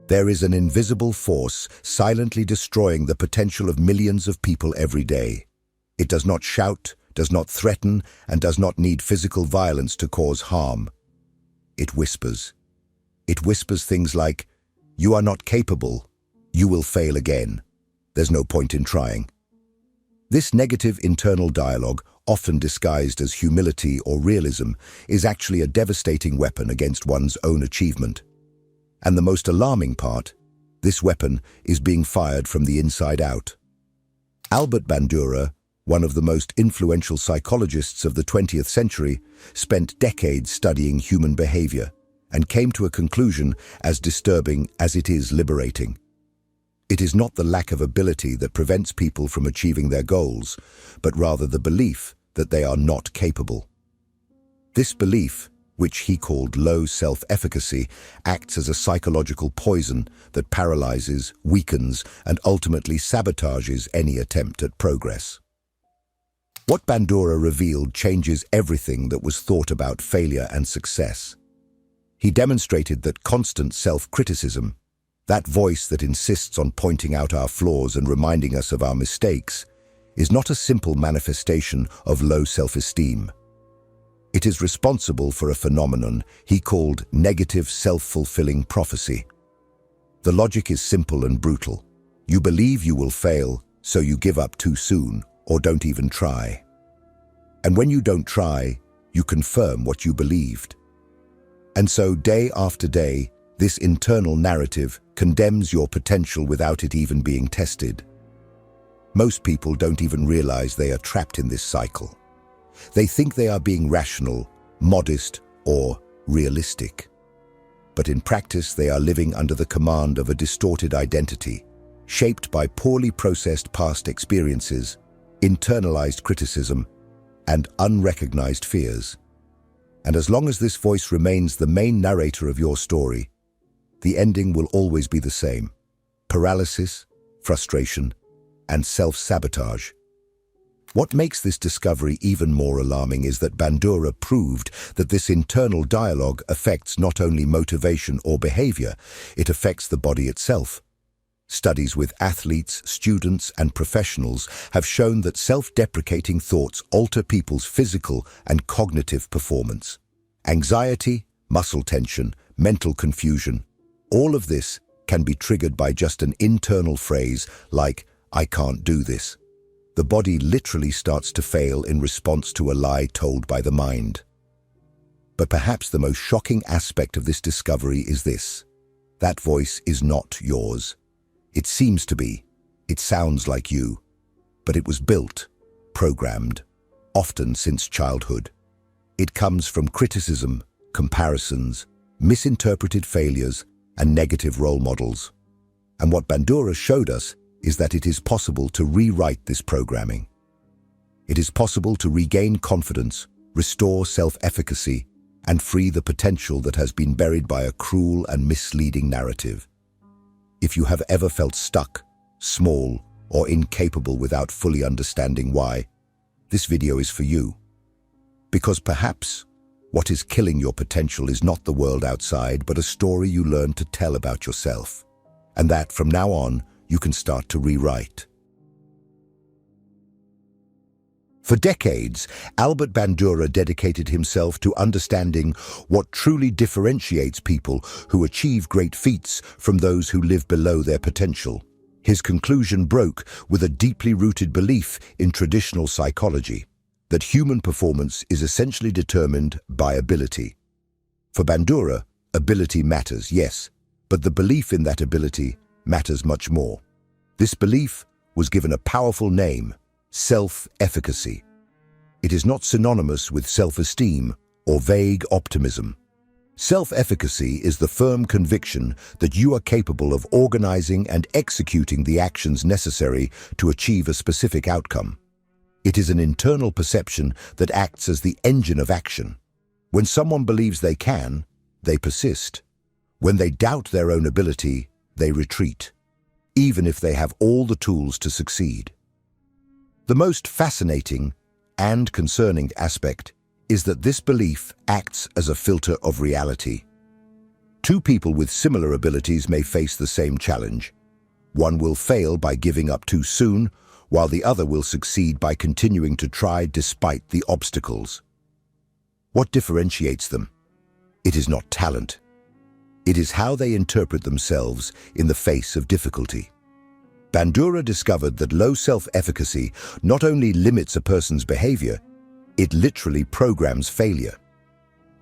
There is an invisible force silently destroying the potential of millions of people every day. It does not shout, does not threaten, and does not need physical violence to cause harm. It whispers. It whispers things like, "You are not capable. You will fail again. There's no point in trying." This negative internal dialogue, often disguised as humility or realism, is actually a devastating weapon against one's own achievement. And the most alarming part, this weapon is being fired from the inside out. Albert Bandura, one of the most influential psychologists of the 20th century, spent decades studying human behavior and came to a conclusion as disturbing as it is liberating. It is not the lack of ability that prevents people from achieving their goals, but rather the belief that they are not capable. This belief, which he called low self-efficacy, acts as a psychological poison that paralyzes, weakens, and ultimately sabotages any attempt at progress. What Bandura revealed changes everything that was thought about failure and success. He demonstrated that constant self-criticism, that voice that insists on pointing out our flaws and reminding us of our mistakes, is not a simple manifestation of low self-esteem. It is responsible for a phenomenon he called negative self-fulfilling prophecy. The logic is simple and brutal. You believe you will fail, so you give up too soon or don't even try. And when you don't try, you confirm what you believed. And so day after day, this internal narrative condemns your potential without it even being tested. Most people don't even realize they are trapped in this cycle. They think they are being rational, modest, or realistic. But in practice, they are living under the command of a distorted identity, shaped by poorly processed past experiences, internalized criticism, and unrecognized fears. And as long as this voice remains the main narrator of your story, the ending will always be the same: paralysis, frustration, and self-sabotage. What makes this discovery even more alarming is that Bandura proved that this internal dialogue affects not only motivation or behavior, it affects the body itself. Studies with athletes, students, and professionals have shown that self-deprecating thoughts alter people's physical and cognitive performance. Anxiety, muscle tension, mental confusion, all of this can be triggered by just an internal phrase like, "I can't do this." The body literally starts to fail in response to a lie told by the mind. But perhaps the most shocking aspect of this discovery is this: that voice is not yours. It seems to be. It sounds like you. But it was built, programmed, often since childhood. It comes from criticism, comparisons, misinterpreted failures, and negative role models. And what Bandura showed us is that it is possible to rewrite this programming. It is possible to regain confidence, restore self-efficacy, and free the potential that has been buried by a cruel and misleading narrative. If you have ever felt stuck, small, or incapable without fully understanding why, this video is for you. Because perhaps what is killing your potential is not the world outside, but a story you learn to tell about yourself. And that, from now on, you can start to rewrite. For decades, Albert Bandura dedicated himself to understanding what truly differentiates people who achieve great feats from those who live below their potential. His conclusion broke with a deeply rooted belief in traditional psychology, that human performance is essentially determined by ability. For Bandura, ability matters, yes, but the belief in that ability matters much more. This belief was given a powerful name: self-efficacy. It is not synonymous with self-esteem or vague optimism. Self-efficacy is the firm conviction that you are capable of organizing and executing the actions necessary to achieve a specific outcome. It is an internal perception that acts as the engine of action. When someone believes they can, they persist. When they doubt their own ability, they retreat, even if they have all the tools to succeed. The most fascinating and concerning aspect is that this belief acts as a filter of reality. Two people with similar abilities may face the same challenge. One will fail by giving up too soon, while the other will succeed by continuing to try despite the obstacles. What differentiates them? It is not talent. It is how they interpret themselves in the face of difficulty. Bandura discovered that low self-efficacy not only limits a person's behavior, it literally programs failure.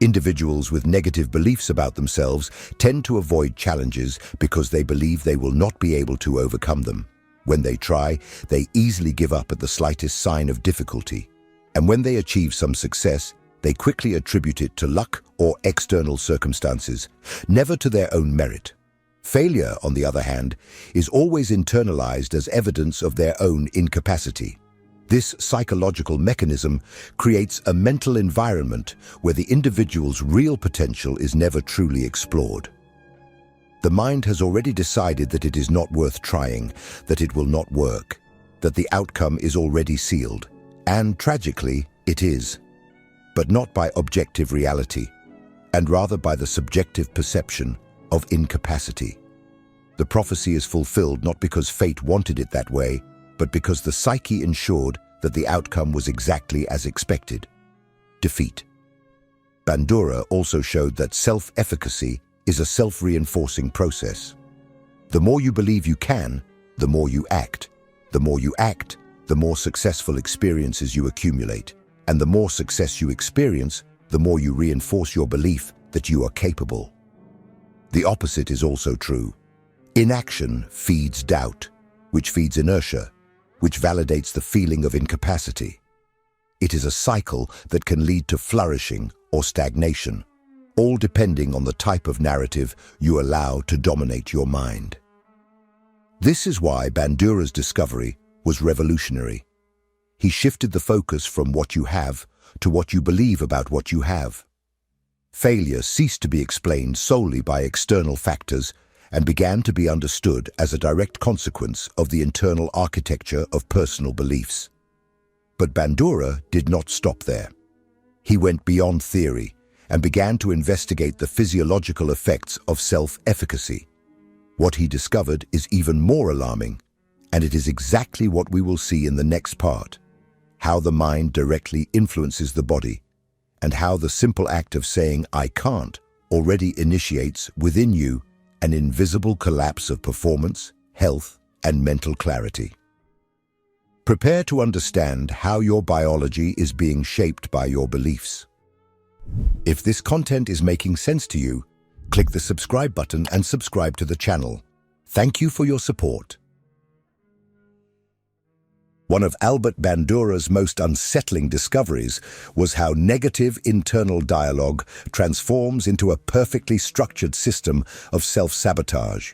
Individuals with negative beliefs about themselves tend to avoid challenges because they believe they will not be able to overcome them. When they try, they easily give up at the slightest sign of difficulty. And when they achieve some success, they quickly attribute it to luck or external circumstances, never to their own merit. Failure, on the other hand, is always internalized as evidence of their own incapacity. This psychological mechanism creates a mental environment where the individual's real potential is never truly explored. The mind has already decided that it is not worth trying, that it will not work, that the outcome is already sealed. And tragically, it is. But not by objective reality, and rather by the subjective perception of incapacity. The prophecy is fulfilled not because fate wanted it that way, but because the psyche ensured that the outcome was exactly as expected: defeat. Bandura also showed that self-efficacy is a self-reinforcing process. The more you believe you can, the more you act. The more you act, the more successful experiences you accumulate. And the more success you experience, the more you reinforce your belief that you are capable. The opposite is also true. Inaction feeds doubt, which feeds inertia, which validates the feeling of incapacity. It is a cycle that can lead to flourishing or stagnation, all depending on the type of narrative you allow to dominate your mind. This is why Bandura's discovery was revolutionary. He shifted the focus from what you have to what you believe about what you have. Failure ceased to be explained solely by external factors and began to be understood as a direct consequence of the internal architecture of personal beliefs. But Bandura did not stop there. He went beyond theory and began to investigate the physiological effects of self-efficacy. What he discovered is even more alarming, and it is exactly what we will see in the next part: how the mind directly influences the body, and how the simple act of saying "I can't" already initiates within you an invisible collapse of performance, health, and mental clarity. Prepare to understand how your biology is being shaped by your beliefs. If this content is making sense to you, click the subscribe button and subscribe to the channel. Thank you for your support. One of Albert Bandura's most unsettling discoveries was how negative internal dialogue transforms into a perfectly structured system of self-sabotage,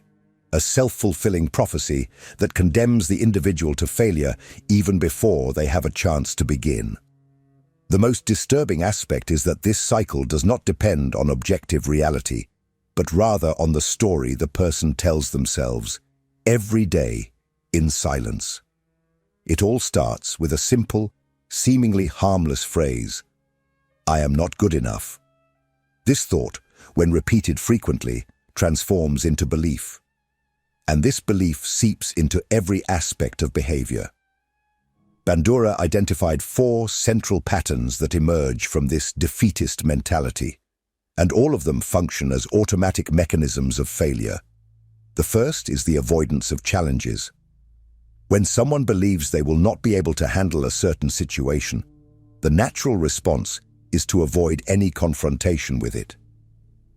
a self-fulfilling prophecy that condemns the individual to failure even before they have a chance to begin. The most disturbing aspect is that this cycle does not depend on objective reality, but rather on the story the person tells themselves every day in silence. It all starts with a simple, seemingly harmless phrase: "I am not good enough." This thought, when repeated frequently, transforms into belief. And this belief seeps into every aspect of behavior. Bandura identified 4 central patterns that emerge from this defeatist mentality, and all of them function as automatic mechanisms of failure. The first is the avoidance of challenges. When someone believes they will not be able to handle a certain situation, the natural response is to avoid any confrontation with it.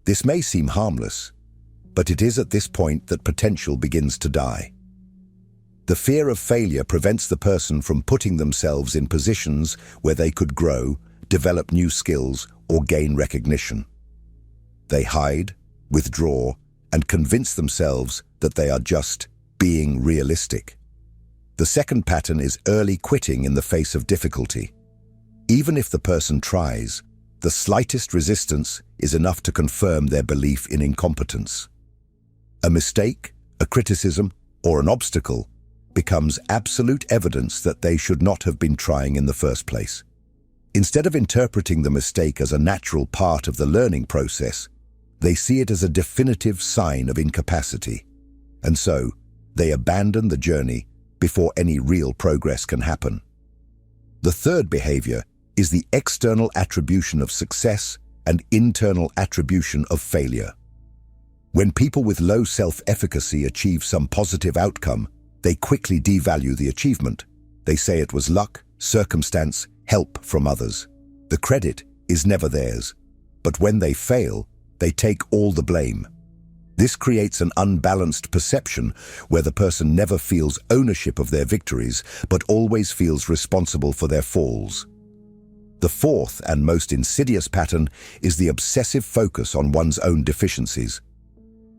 This may seem harmless, but it is at this point that potential begins to die. The fear of failure prevents the person from putting themselves in positions where they could grow, develop new skills, or gain recognition. They hide, withdraw, and convince themselves that they are just being realistic. The second pattern is early quitting in the face of difficulty. Even if the person tries, the slightest resistance is enough to confirm their belief in incompetence. A mistake, a criticism, or an obstacle becomes absolute evidence that they should not have been trying in the first place. Instead of interpreting the mistake as a natural part of the learning process, They see it as a definitive sign of incapacity. And so, they abandon the journey before any real progress can happen. The third behavior is the external attribution of success and internal attribution of failure. When people with low self-efficacy achieve some positive outcome, they quickly devalue the achievement. They say it was luck, circumstance, help from others. The credit is never theirs, but when they fail, they take all the blame. This creates an unbalanced perception where the person never feels ownership of their victories, but always feels responsible for their falls. The fourth and most insidious pattern is the obsessive focus on one's own deficiencies.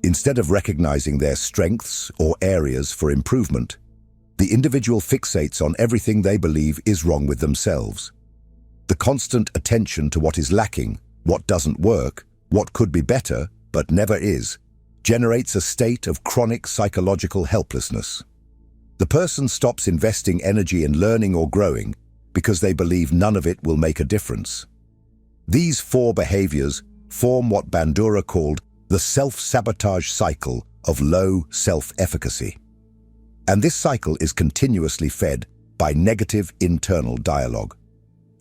Instead of recognizing their strengths or areas for improvement, the individual fixates on everything they believe is wrong with themselves. The constant attention to what is lacking, what doesn't work, what could be better, but never is, generates a state of chronic psychological helplessness. The person stops investing energy in learning or growing because they believe none of it will make a difference. These four behaviors form what Bandura called the self-sabotage cycle of low self-efficacy. And this cycle is continuously fed by negative internal dialogue.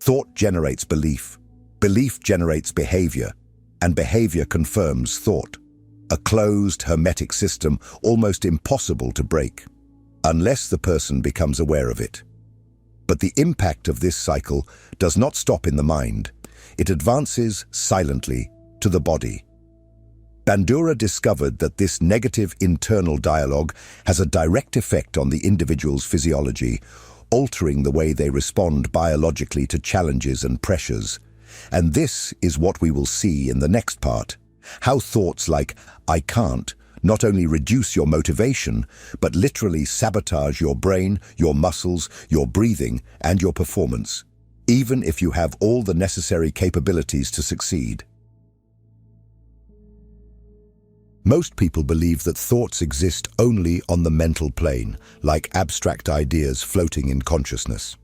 Thought generates belief, belief generates behavior, and behavior confirms thought. A closed, hermetic system almost impossible to break, unless the person becomes aware of it. But the impact of this cycle does not stop in the mind. It advances silently to the body. Bandura discovered that this negative internal dialogue has a direct effect on the individual's physiology, altering the way they respond biologically to challenges and pressures. And this is what we will see in the next part. How thoughts like, "I can't," not only reduce your motivation, but literally sabotage your brain, your muscles, your breathing, and your performance, even if you have all the necessary capabilities to succeed. Most people believe that thoughts exist only on the mental plane, like abstract ideas floating in consciousness.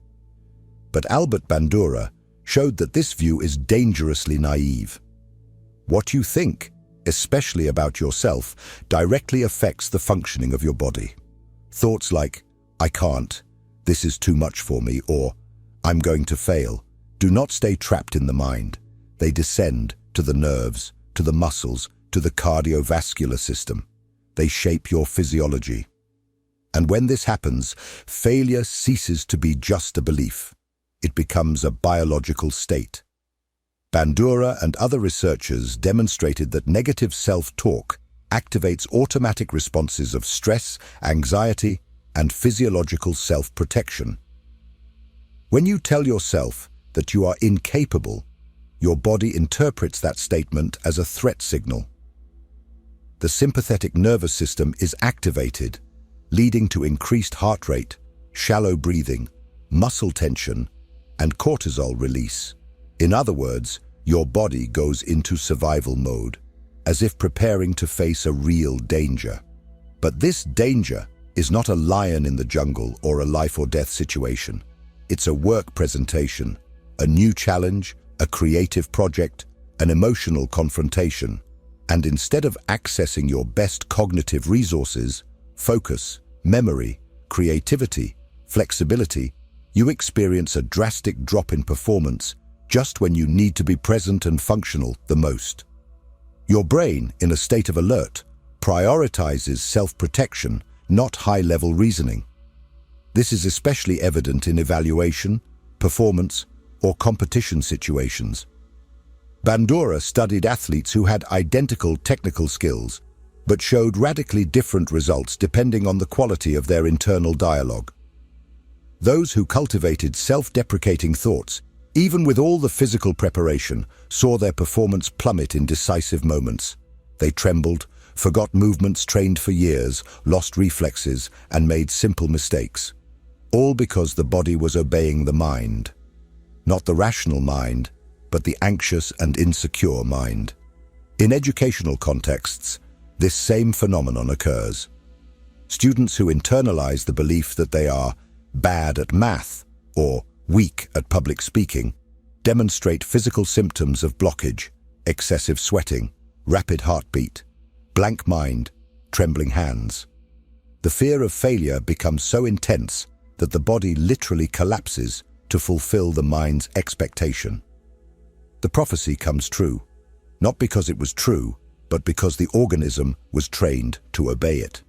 But Albert Bandura showed that this view is dangerously naive. What you think, especially about yourself, directly affects the functioning of your body. Thoughts like, "I can't," "This is too much for me," or "I'm going to fail," do not stay trapped in the mind. They descend to the nerves, to the muscles, to the cardiovascular system. They shape your physiology. And when this happens, failure ceases to be just a belief. It becomes a biological state. Bandura and other researchers demonstrated that negative self-talk activates automatic responses of stress, anxiety, and physiological self-protection. When you tell yourself that you are incapable, your body interprets that statement as a threat signal. The sympathetic nervous system is activated, leading to increased heart rate, shallow breathing, muscle tension, and cortisol release. In other words, your body goes into survival mode, as if preparing to face a real danger. But this danger is not a lion in the jungle or a life or death situation. It's a work presentation, a new challenge, a creative project, an emotional confrontation. And instead of accessing your best cognitive resources, focus, memory, creativity, flexibility, you experience a drastic drop in performance just when you need to be present and functional the most. Your brain, in a state of alert, prioritizes self-protection, not high-level reasoning. This is especially evident in evaluation, performance, or competition situations. Bandura studied athletes who had identical technical skills, but showed radically different results depending on the quality of their internal dialogue. Those who cultivated self-deprecating thoughts, even with all the physical preparation, saw their performance plummet in decisive moments. They trembled, forgot movements trained for years, lost reflexes, and made simple mistakes. All because the body was obeying the mind. Not the rational mind, but the anxious and insecure mind. In educational contexts, this same phenomenon occurs. Students who internalize the belief that they are bad at math or weak at public speaking demonstrate physical symptoms of blockage, excessive sweating, rapid heartbeat, blank mind, trembling hands. The fear of failure becomes so intense that the body literally collapses to fulfill the mind's expectation. The prophecy comes true, not because it was true, but because the organism was trained to obey it.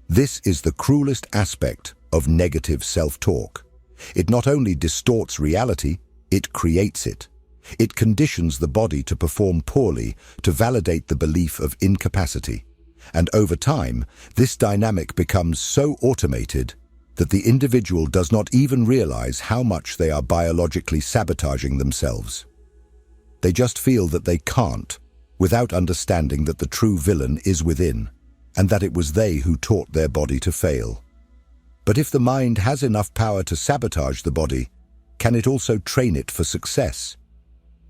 This is the cruelest aspect of negative self-talk. It not only distorts reality, it creates it. It conditions the body to perform poorly to validate the belief of incapacity. And over time, this dynamic becomes so automated that the individual does not even realize how much they are biologically sabotaging themselves. They just feel that they can't, without understanding that the true villain is within, and that it was they who taught their body to fail. But if the mind has enough power to sabotage the body, can it also train it for success?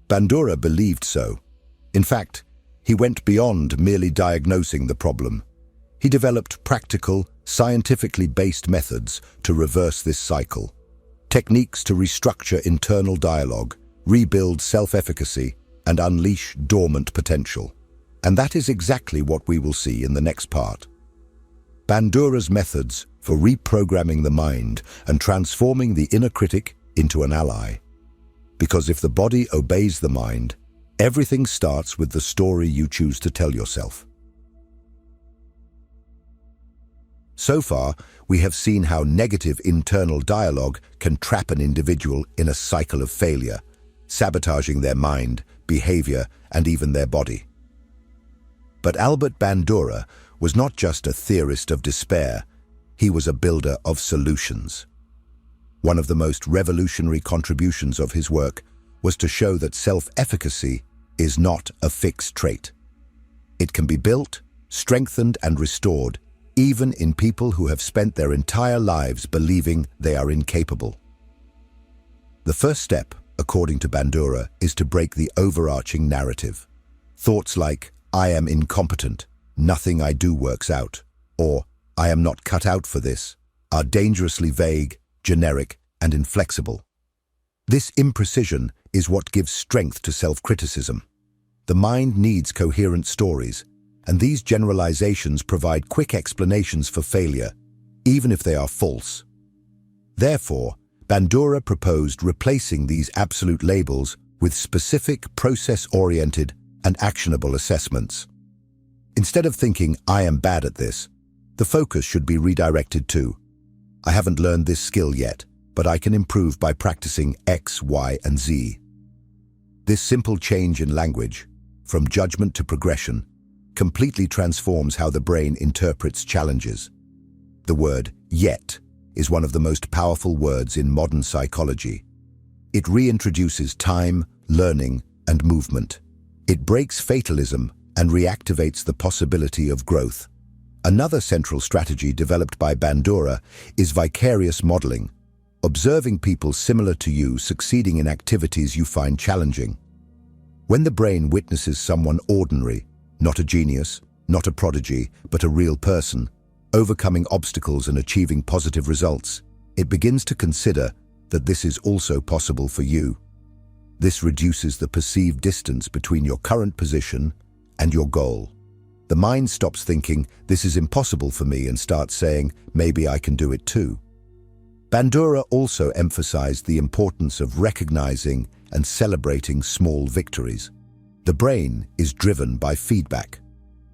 Bandura believed so. In fact, he went beyond merely diagnosing the problem. He developed practical, scientifically based methods to reverse this cycle. Techniques to restructure internal dialogue, rebuild self-efficacy, and unleash dormant potential. And that is exactly what we will see in the next part. Bandura's methods for reprogramming the mind and transforming the inner critic into an ally. Because if the body obeys the mind, everything starts with the story you choose to tell yourself. So far, we have seen how negative internal dialogue can trap an individual in a cycle of failure, sabotaging their mind, behavior, and even their body. But Albert Bandura was not just a theorist of despair, he was a builder of solutions. One of the most revolutionary contributions of his work was to show that self-efficacy is not a fixed trait. It can be built, strengthened, and restored, even in people who have spent their entire lives believing they are incapable. The first step, according to Bandura, is to break the overarching narrative. Thoughts like, "I am incompetent, nothing I do works out," or "I am not cut out for this," are dangerously vague, generic, and inflexible. This imprecision is what gives strength to self-criticism. The mind needs coherent stories, and these generalizations provide quick explanations for failure, even if they are false. Therefore, Bandura proposed replacing these absolute labels with specific, process-oriented, and actionable assessments. Instead of thinking, "I am bad at this," the focus should be redirected to, "I haven't learned this skill yet, but I can improve by practicing X, Y, and Z." This simple change in language, from judgment to progression, completely transforms how the brain interprets challenges. The word "yet" is one of the most powerful words in modern psychology. It reintroduces time, learning, and movement. It breaks fatalism and reactivates the possibility of growth. Another central strategy developed by Bandura is vicarious modeling, observing people similar to you succeeding in activities you find challenging. When the brain witnesses someone ordinary, not a genius, not a prodigy, but a real person, overcoming obstacles and achieving positive results, it begins to consider that this is also possible for you. This reduces the perceived distance between your current position and your goal. The mind stops thinking, "This is impossible for me," and starts saying, "Maybe I can do it too." Bandura also emphasized the importance of recognizing and celebrating small victories. The brain is driven by feedback,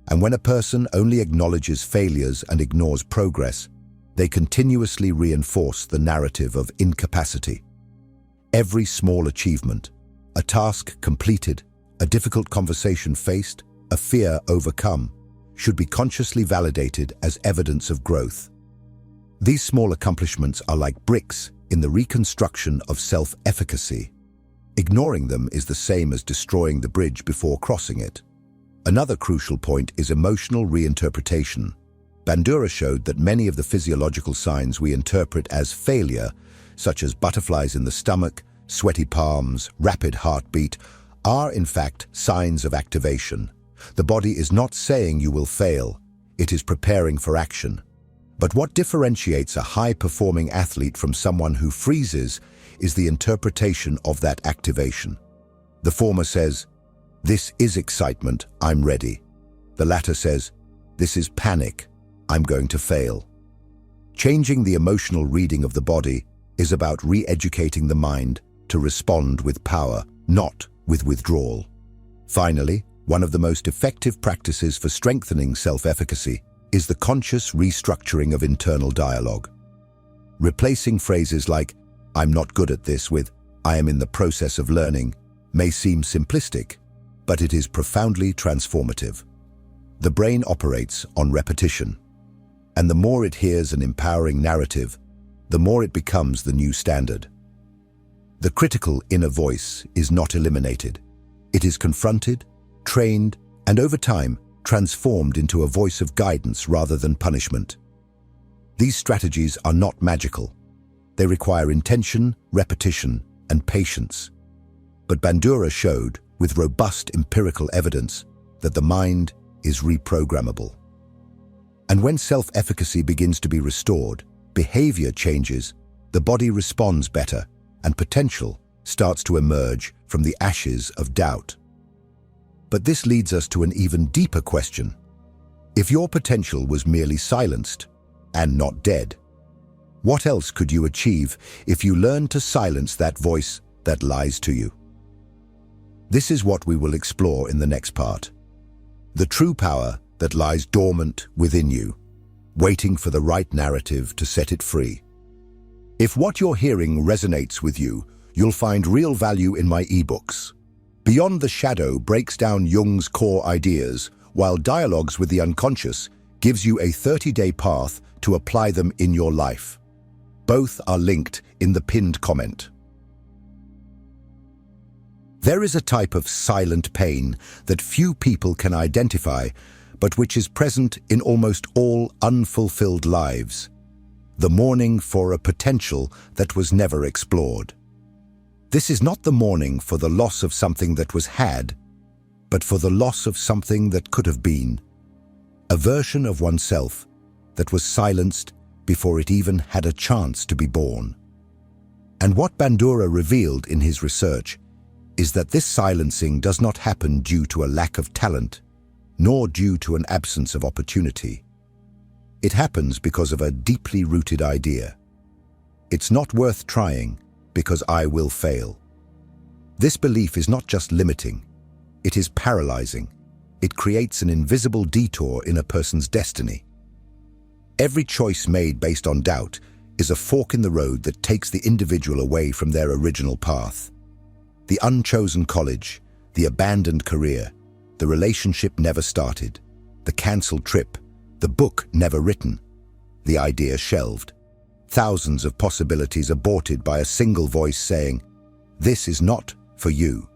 and when a person only acknowledges failures and ignores progress, they continuously reinforce the narrative of incapacity. Every small achievement, a task completed, a difficult conversation faced, a fear overcome, should be consciously validated as evidence of growth. These small accomplishments are like bricks in the reconstruction of self-efficacy. Ignoring them is the same as destroying the bridge before crossing it. Another crucial point is emotional reinterpretation. Bandura showed that many of the physiological signs we interpret as failure, such as butterflies in the stomach, sweaty palms, rapid heartbeat, are in fact signs of activation. The body is not saying you will fail, it is preparing for action. But what differentiates a high-performing athlete from someone who freezes is the interpretation of that activation. The former says, "This is excitement, I'm ready," The latter says, "This is panic. I'm going to fail." Changing the emotional reading of the body is about re-educating the mind to respond with power, not with withdrawal. Finally, one of the most effective practices for strengthening self-efficacy is the conscious restructuring of internal dialogue. Replacing phrases like, "I'm not good at this" with, "I am in the process of learning," may seem simplistic, but it is profoundly transformative. The brain operates on repetition, and the more it hears an empowering narrative, the more it becomes the new standard. The critical inner voice is not eliminated. It is confronted, trained, and over time transformed into a voice of guidance rather than punishment. These strategies are not magical. They require intention, repetition, and patience. But Bandura showed, with robust empirical evidence, that the mind is reprogrammable. And when self-efficacy begins to be restored, behavior changes, the body responds better, and potential starts to emerge from the ashes of doubt. But this leads us to an even deeper question. If your potential was merely silenced, and not dead, what else could you achieve if you learned to silence that voice that lies to you? This is what we will explore in the next part. The true power that lies dormant within you, waiting for the right narrative to set it free. If what you're hearing resonates with you, you'll find real value in my ebooks. Beyond the Shadow breaks down Jung's core ideas, while Dialogues with the Unconscious gives you a 30-day path to apply them in your life. Both are linked in the pinned comment. There is a type of silent pain that few people can identify, but which is present in almost all unfulfilled lives. The mourning for a potential that was never explored. This is not the mourning for the loss of something that was had, but for the loss of something that could have been. A version of oneself that was silenced before it even had a chance to be born. And what Bandura revealed in his research is that this silencing does not happen due to a lack of talent, nor due to an absence of opportunity. It happens because of a deeply rooted idea. It's not worth trying because I will fail. This belief is not just limiting, it is paralyzing. It creates an invisible detour in a person's destiny. Every choice made based on doubt is a fork in the road that takes the individual away from their original path. The unchosen college, the abandoned career, the relationship never started, the cancelled trip, the book never written, the idea shelved. Thousands of possibilities aborted by a single voice saying, "This is not for you."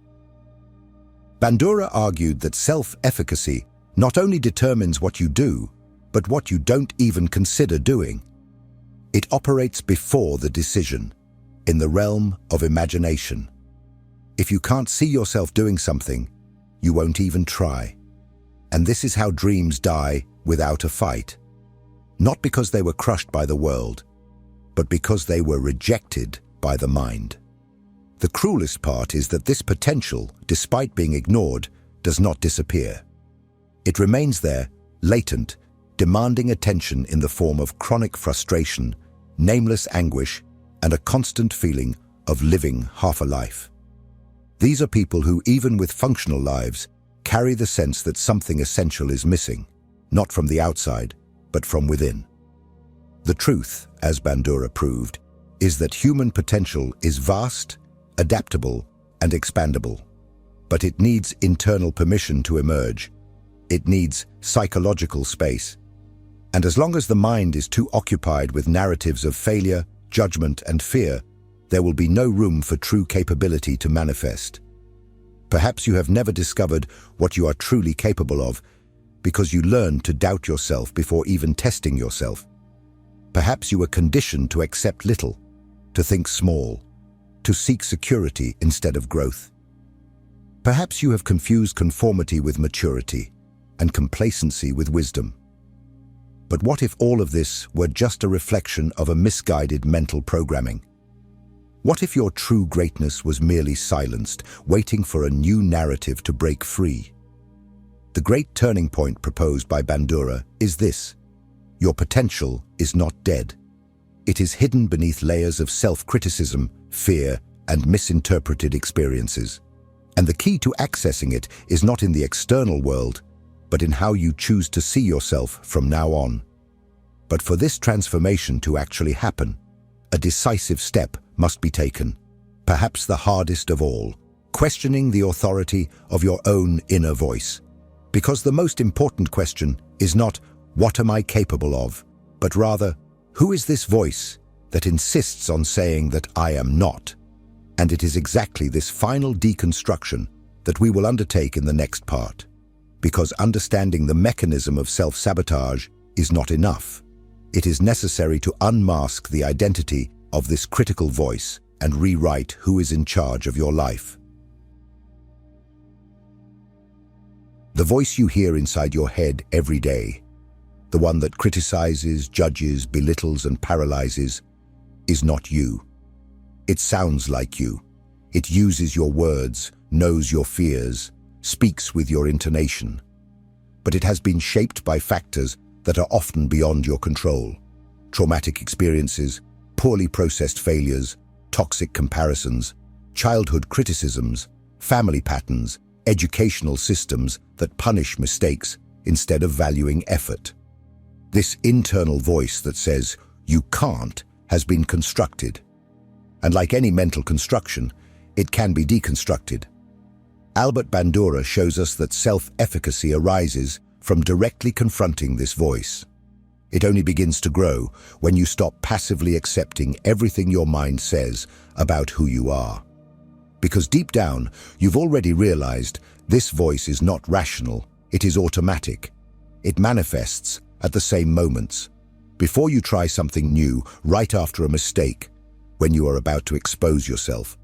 Bandura argued that self-efficacy not only determines what you do, but what you don't even consider doing. It operates before the decision, in the realm of imagination. If you can't see yourself doing something, you won't even try. And this is how dreams die without a fight. Not because they were crushed by the world, but because they were rejected by the mind. The cruelest part is that this potential, despite being ignored, does not disappear. It remains there, latent, demanding attention in the form of chronic frustration, nameless anguish, and a constant feeling of living half a life. These are people who, even with functional lives, carry the sense that something essential is missing, not from the outside, but from within. The truth, as Bandura proved, is that human potential is vast, adaptable, and expandable. But it needs internal permission to emerge. It needs psychological space. And as long as the mind is too occupied with narratives of failure, judgment, and fear, there will be no room for true capability to manifest. Perhaps you have never discovered what you are truly capable of because you learned to doubt yourself before even testing yourself. Perhaps you were conditioned to accept little, to think small, to seek security instead of growth. Perhaps you have confused conformity with maturity and complacency with wisdom. But what if all of this were just a reflection of a misguided mental programming? What if your true greatness was merely silenced, waiting for a new narrative to break free? The great turning point proposed by Bandura is this: your potential is not dead. It is hidden beneath layers of self-criticism, fear, and misinterpreted experiences. And the key to accessing it is not in the external world, but in how you choose to see yourself from now on. But for this transformation to actually happen, a decisive step must be taken, perhaps the hardest of all, questioning the authority of your own inner voice. Because the most important question is not, what am I capable of, but rather, who is this voice that insists on saying that I am not? And it is exactly this final deconstruction that we will undertake in the next part. Because understanding the mechanism of self-sabotage is not enough. It is necessary to unmask the identity of this critical voice and rewrite who is in charge of your life. The voice you hear inside your head every day, the one that criticizes, judges, belittles, and paralyzes, is not you. It sounds like you. It uses your words, knows your fears, speaks with your intonation. But it has been shaped by factors that are often beyond your control. Traumatic experiences, poorly processed failures, toxic comparisons, childhood criticisms, family patterns, educational systems that punish mistakes instead of valuing effort. This internal voice that says, "You can't," has been constructed. And like any mental construction, it can be deconstructed. Albert Bandura shows us that self-efficacy arises from directly confronting this voice. It only begins to grow when you stop passively accepting everything your mind says about who you are. Because deep down, you've already realized this voice is not rational, it is automatic. It manifests at the same moments. Before you try something new, right after a mistake, when you are about to expose yourself,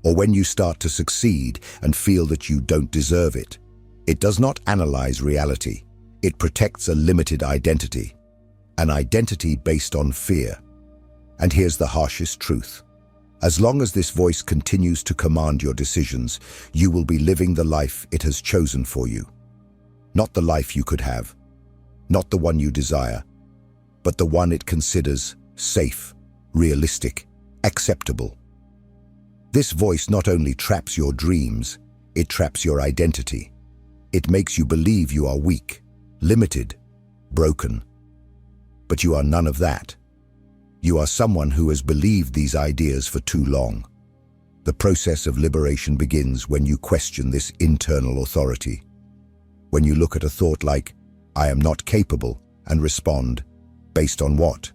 or when you start to succeed and feel that you don't deserve it. It does not analyze reality. It protects a limited identity, an identity based on fear. And here's the harshest truth. As long as this voice continues to command your decisions, you will be living the life it has chosen for you. Not the life you could have, not the one you desire, but the one it considers safe, realistic, acceptable. This voice not only traps your dreams, it traps your identity. It makes you believe you are weak, limited, broken. But you are none of that. You are someone who has believed these ideas for too long. The process of liberation begins when you question this internal authority. When you look at a thought like, "I am not capable," and respond, "Based on what?"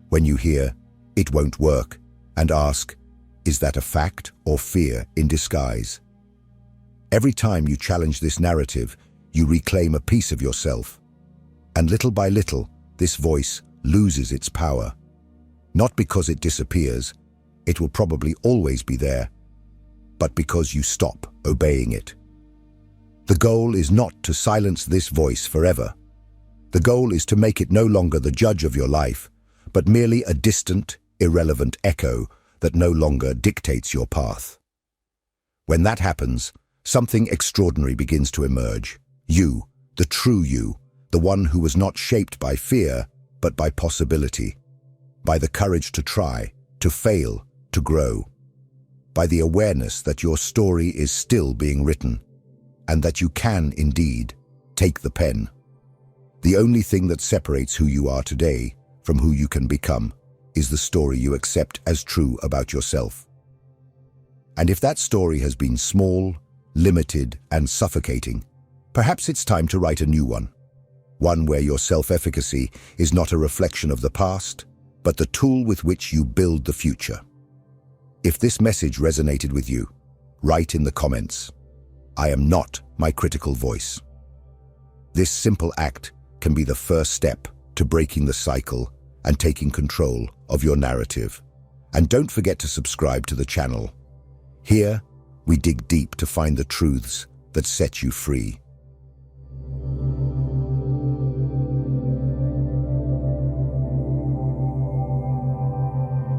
When you hear, "It won't work," and ask, "Is that a fact or fear in disguise?" Every time you challenge this narrative, you reclaim a piece of yourself. And little by little, this voice loses its power. Not because it disappears, it will probably always be there, but because you stop obeying it. The goal is not to silence this voice forever. The goal is to make it no longer the judge of your life, but merely a distant, irrelevant echo that no longer dictates your path. When that happens, something extraordinary begins to emerge. You, the true you, the one who was not shaped by fear, but by possibility, by the courage to try, to fail, to grow, by the awareness that your story is still being written, and that you can, indeed, take the pen. The only thing that separates who you are today from who you can become is the story you accept as true about yourself. And if that story has been small, limited, and suffocating, perhaps it's time to write a new one. One where your self-efficacy is not a reflection of the past, but the tool with which you build the future. If this message resonated with you, write in the comments, "I am not my critical voice." This simple act can be the first step to breaking the cycle and taking control of your narrative. And don't forget to subscribe to the channel. Here, we dig deep to find the truths that set you free.